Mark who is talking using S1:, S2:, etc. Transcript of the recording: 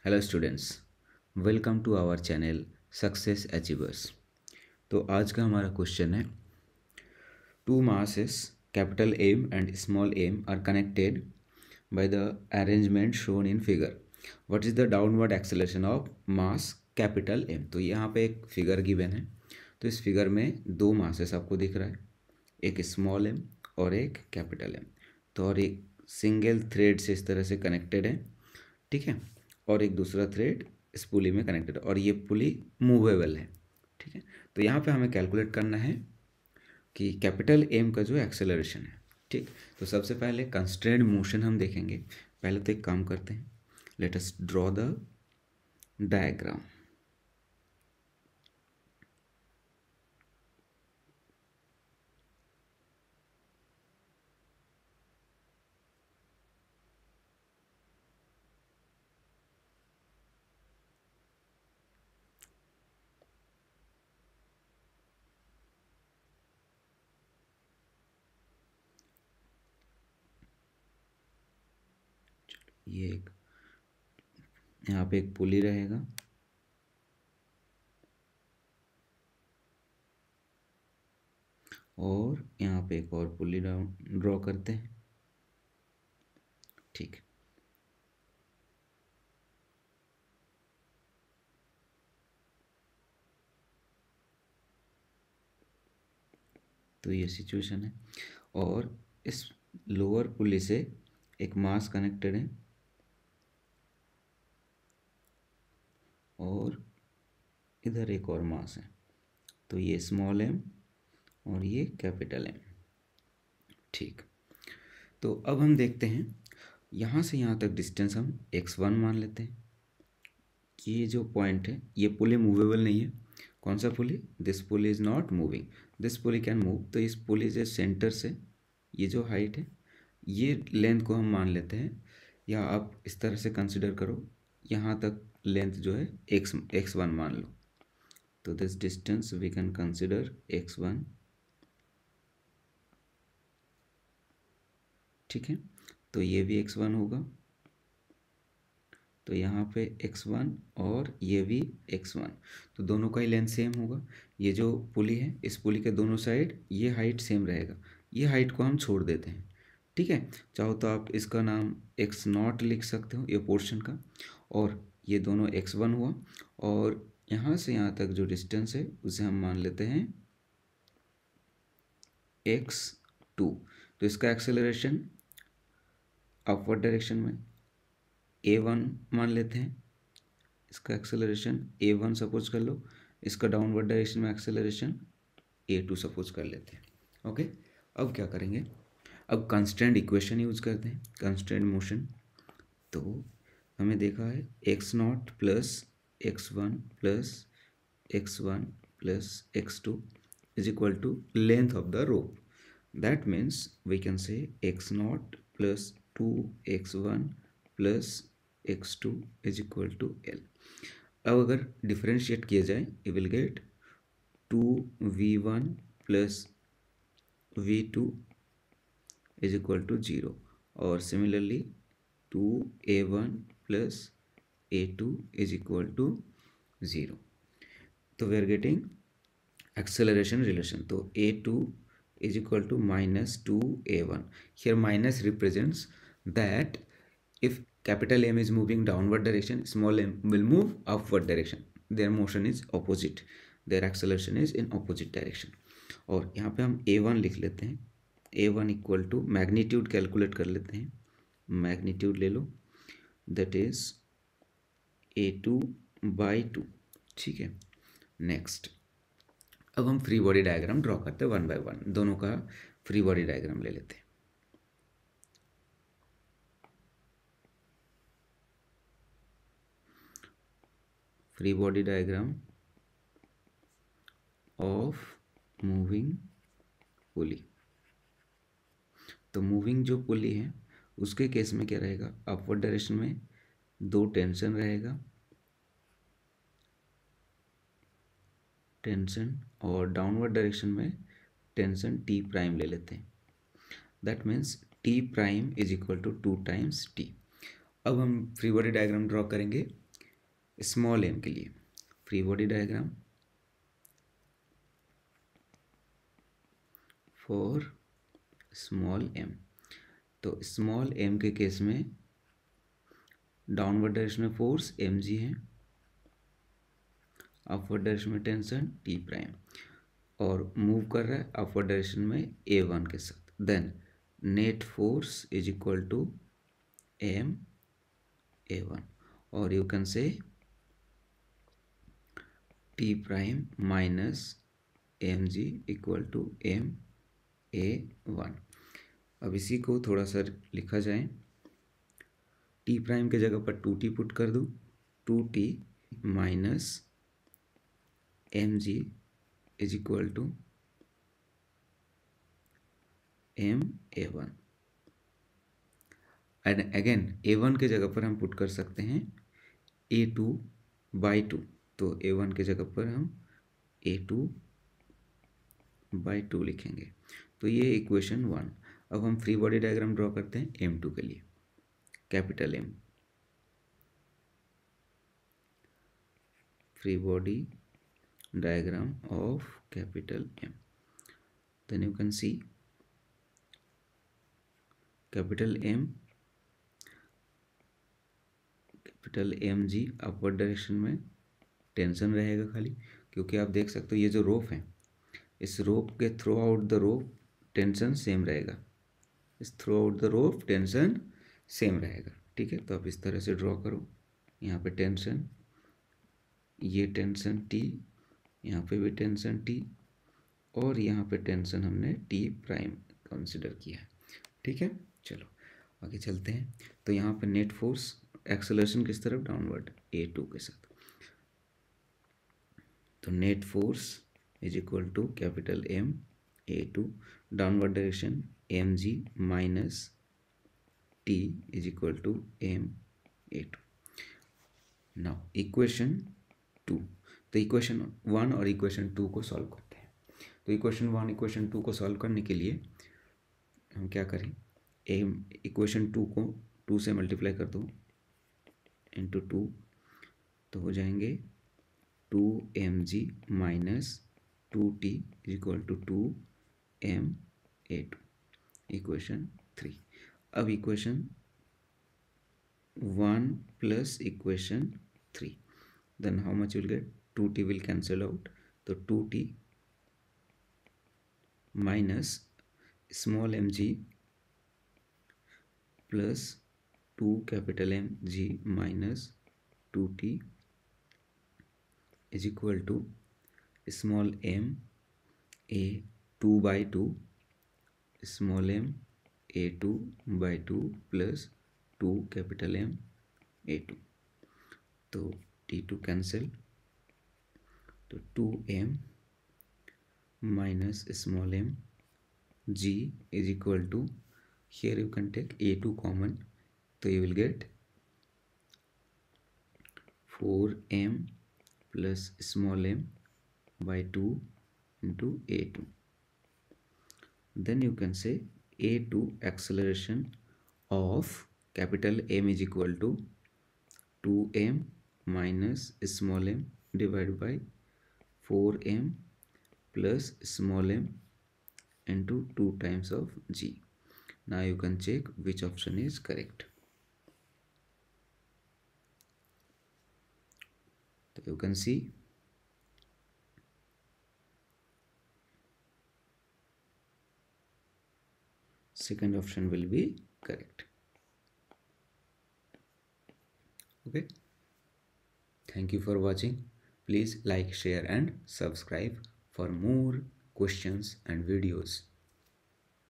S1: Hello students, welcome to our channel success achievers. तो आज का हमारा क्वेश्चन है, two masses capital M and small m are connected by the arrangement shown in figure. What is the downward acceleration of mass capital M? तो यहाँ पे एक figure given है। तो इस फिगर में दो masses आपको दिख रहा है, एक स्मॉल m और एक कैपिटल M। तो और एक सिंगल थ्रेड से इस तरह से कनेक्टेड है, ठीक है, और एक दूसरा थ्रेड इस पुली में कनेक्टेड है और ये पुली मूवेबल है, ठीक है। तो यहाँ पे हमें कैलकुलेट करना है कि कैपिटल एम का जो एक्सेलरेशन है, ठीक। तो सबसे पहले कंस्ट्रेंट मोशन हम देखेंगे। पहले तो एक काम करते हैं, let us draw the diagram. ये एक यहाँ पे एक पुली रहेगा और यहाँ पे एक और पुली ड्रॉ करते हैं, ठीक। तो ये सिचुएशन है और इस लोअर पुली से एक मास कनेक्टेड है और इधर एक और मास है। तो ये स्मॉल एम और ये कैपिटल एम, ठीक। तो अब हम देखते हैं, यहाँ से यहाँ तक डिस्टेंस हम x1 मान लेते हैं कि ये जो पॉइंट है ये पुली मूवेबल नहीं है। कौन सा pulley? This pulley is not moving, this pulley can move. तो इस पुली से सेंटर से ये जो हाइट है, ये लेंथ को हम मान लेते हैं, या आप इस तरह से कंसिडर करो, यहाँ तक लेंथ जो है x1 मान लो। तो this distance we can consider x1, ठीक है। तो ये भी x1 होगा, तो यहाँ पे x1 और ये भी x1, तो दोनों का ही लेंथ सेम होगा। ये जो पुली है, इस पुली के दोनों साइड ये हाइट सेम रहेगा, ये हाइट को हम छोड़ देते हैं, ठीक है। चाहो तो आप इसका नाम x0 लिख सकते हो, ये पोर्शन का, और ये दोनों x1 हुआ, और यहाँ से यहाँ तक जो डिस्टेंस है उसे हम मान लेते हैं x2। तो इसका एक्सेलरेशन अपवर्ड डायरेक्शन में a1 मान लेते हैं, इसका एक्सेलरेशन a1 सपोज कर लो, इसका डाउनवर्ड डायरेक्शन में एक्सेलरेशन a2 सपोज कर लेते हैं, ओके। अब क्या करेंगे, अब कंस्ट्रेंट इक्वेशन यूज करते हैं, कंस्ट्रेंट मोशन। तो हमें देखा है x0 plus x1 plus x1 plus x2 is equal to length of the rope. That means we can say x0 plus 2x1 plus x2 is equal to L। अब अगर differentiate किया जाए, you will get 2v1 plus v2 is equal to 0, और similarly 2a1 plus a2 is equal to 0। तो we are getting acceleration relation. So a2 is equal to minus 2a1. Here minus represents that if capital M is moving downward direction, small m will move upward direction. Their motion is opposite. Their acceleration is in opposite direction. और यहाँ पे हम a1 लिख लेते हैं, a1 equal to magnitude calculate कर लेते हैं, मैग्नीट्यूड ले लो, दैट इज a2 बाई 2, ठीक है। नेक्स्ट, अब हम फ्री बॉडी डायग्राम ड्रॉ करते हैं वन बाय वन, दोनों का फ्री बॉडी डायग्राम ले लेते हैं। Free body diagram of moving pulley. तो मूविंग जो पुली है उसके केस में क्या रहेगा, अपवर्ड डायरेक्शन में दो टेंशन रहेगा, टेंशन, और डाउनवर्ड डायरेक्शन में टेंशन टी प्राइम ले लेते हैं। That means t prime is equal to 2 times t. अब हम फ्री बॉडी डायग्राम ड्रॉ करेंगे स्मॉल m के लिए free body diagram for small m। तो स्मॉल m के केस में डाउनवर्ड डायरेक्शन में फोर्स mg है, अपवर्ड डायरेक्शन में टेंशन T प्राइम, और मूव कर रहा है अपवर्ड डायरेक्शन में A1 के साथ। Then net force is equal to m A1, और you can say T prime minus mg equal to m A1। अब इसी को थोड़ा सा लिखा जाए, T प्राइम के जगह पर 2T पुट कर दूँ, 2T minus mg is equal to m A1, and again A1 के जगह पर हम पुट कर सकते हैं A2 बाई 2, तो A1 के जगह पर हम A2 बाई 2 लिखेंगे। तो ये इक्वेशन 1। अब हम फ्री बॉडी डायग्राम ड्रॉ करते हैं M2 के लिए, capital M, free body diagram of capital M. Then you can see capital mg upward direction में टेंशन रहेगा खाली, क्योंकि आप देख सकते हो ये जो रोप है, इस रोप के through out the rope tension same रहेगा, इस through out the rope tension same रहेगा। ठीक है, तो आप इस तरह से ड्रॉ करो, यहाँ पे टेंशन, ये टेंशन T, यहाँ पे भी टेंशन T, और यहाँ पे टेंशन हमने T प्राइम कंसिडर किया है। ठीक है, चलो आगे चलते हैं। तो यहाँ पे नेट फोर्स एक्सेलरेशन किस तरफ, डाउनवर्ड A2 के साथ। तो net force is equal to capital M A2, downward direction mg minus T is equal to M A2। Now equation 2, तो इक्वेशन 1 और इक्वेशन 2 को सॉल्व करते हैं। तो इक्वेशन 1 इक्वेशन 2 को सॉल्व करने के लिए हम क्या करें, इक्वेशन 2 को 2 से मल्टीप्लाई कर दो इंटू 2, तो हो जाएंगे 2mg minus 2t is equal to 2m A2, equation 3। अब equation 1 plus equation 3, then how much you will get, 2t will cancel out, तो 2t minus small mg plus 2 capital mg minus 2t is equal to small m a 2 by 2 small m a2 by 2 plus 2 capital M a2, तो t2 cancel, तो 2m minus small m g is equal to, here you can take a2 common, so you will get 4m plus small m by 2 into a2. Then you can say a2 acceleration of capital M is equal to 2m minus small m divided by 4m plus small m into 2 times of g. Now you can check which option is correct. So you can see second option will be correct. Okay, thank you for watching. Please like, share and subscribe for more questions and videos.